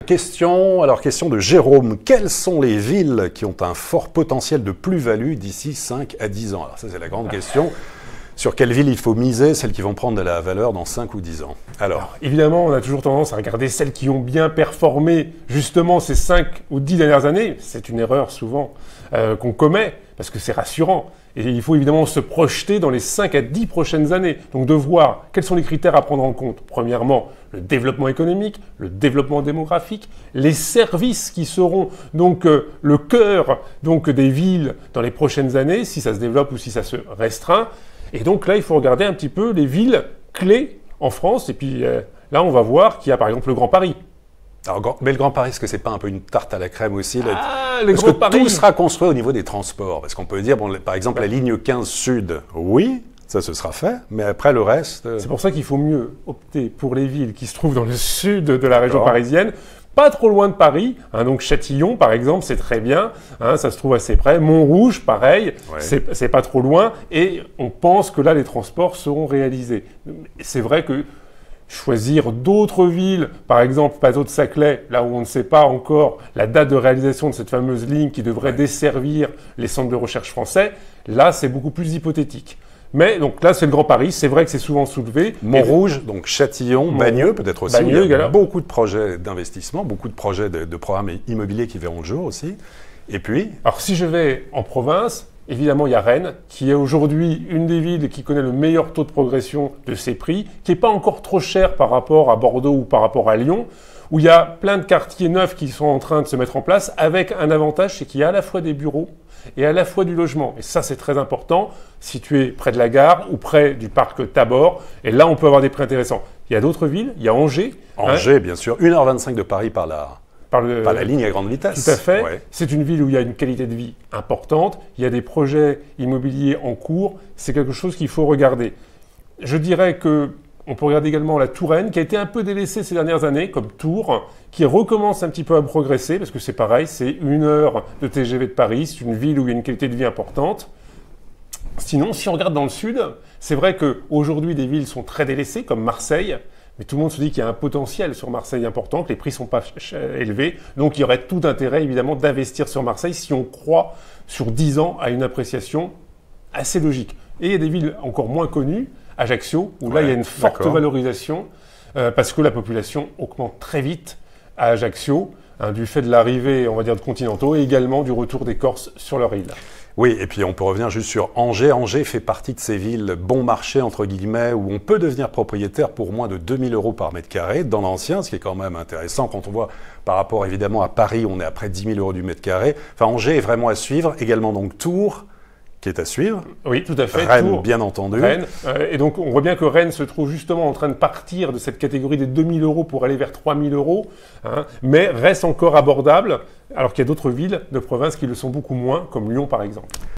Question de Jérôme. Quelles sont les villes qui ont un fort potentiel de plus-value d'ici 5 à 10 ans? Alors ça, c'est la grande question. Sur quelles villes il faut miser, celles qui vont prendre de la valeur dans 5 ou 10 ans? Alors, évidemment, on a toujours tendance à regarder celles qui ont bien performé justement ces 5 ou 10 dernières années. C'est une erreur souvent qu'on commet parce que c'est rassurant. Et il faut évidemment se projeter dans les 5 à 10 prochaines années. Donc de voir quels sont les critères à prendre en compte. Premièrement, le développement économique, le développement démographique, les services qui seront donc le cœur donc, des villes dans les prochaines années, si ça se développe ou si ça se restreint. Et donc là, il faut regarder un petit peu les villes clés en France. Et puis là, on va voir qu'il y a par exemple le Grand Paris. Alors, mais le Grand Paris, est-ce que c'est pas un peu une tarte à la crème aussi le Parce Grand que Paris. Tout sera construit au niveau des transports. Parce qu'on peut dire, bon, par exemple, la ligne 15 Sud, oui, ça se sera fait, mais après le reste... C'est pour ça qu'il faut mieux opter pour les villes qui se trouvent dans le sud de la région parisienne, pas trop loin de Paris, donc Châtillon par exemple, c'est très bien, ça se trouve assez près. Montrouge, pareil, c'est pas trop loin, et on pense que là les transports seront réalisés. C'est vrai que choisir d'autres villes, par exemple Pazo de Saclay, là où on ne sait pas encore la date de réalisation de cette fameuse ligne qui devrait desservir les centres de recherche français, là c'est beaucoup plus hypothétique. Mais donc là, c'est le Grand Paris. C'est vrai que c'est souvent soulevé. Montrouge, donc Châtillon, Bagneux peut-être aussi. Bagneux, il y a beaucoup de projets d'investissement, beaucoup de projets de programmes immobiliers qui verront le jour aussi. Et puis... Alors si je vais en province, évidemment, il y a Rennes, qui est aujourd'hui une des villes qui connaît le meilleur taux de progression de ses prix, qui n'est pas encore trop cher par rapport à Bordeaux ou par rapport à Lyon, où il y a plein de quartiers neufs qui sont en train de se mettre en place, avec un avantage, c'est qu'il y a à la fois des bureaux et à la fois du logement. Et ça, c'est très important, situé près de la gare ou près du parc Tabor. Et là, on peut avoir des prix intéressants. Il y a d'autres villes, il y a Angers. Angers, bien sûr. 1h25 de Paris par la ligne à grande vitesse. Tout à fait. Ouais. C'est une ville où il y a une qualité de vie importante. Il y a des projets immobiliers en cours. C'est quelque chose qu'il faut regarder. Je dirais que on peut regarder également la Touraine, qui a été un peu délaissée ces dernières années, comme Tours, qui recommence un petit peu à progresser, parce que c'est pareil, c'est 1 heure de TGV de Paris, c'est une ville où il y a une qualité de vie importante. Sinon, si on regarde dans le sud, c'est vrai qu'aujourd'hui, des villes sont très délaissées, comme Marseille, mais tout le monde se dit qu'il y a un potentiel sur Marseille important, que les prix ne sont pas élevés, donc il y aurait tout intérêt, évidemment, d'investir sur Marseille si on croit, sur 10 ans, à une appréciation assez logique. Et il y a des villes encore moins connues, Ajaccio, où là, il y a une forte valorisation parce que la population augmente très vite à Ajaccio, du fait de l'arrivée, on va dire, de continentaux et également du retour des Corses sur leur île. Oui, et puis on peut revenir juste sur Angers. Angers fait partie de ces villes bon marché, entre guillemets, où on peut devenir propriétaire pour moins de 2 000 € par mètre carré dans l'ancien, ce qui est quand même intéressant quand on voit par rapport évidemment à Paris, on est à près de 10 000 € du mètre carré. Enfin, Angers est vraiment à suivre. Également donc Tours, qui est à suivre. Oui, tout à fait. Rennes, Tours, bien entendu. Rennes. Et donc, on voit bien que Rennes se trouve justement en train de partir de cette catégorie des 2 000 € pour aller vers 3 000 €, mais reste encore abordable, alors qu'il y a d'autres villes de province qui le sont beaucoup moins, comme Lyon par exemple.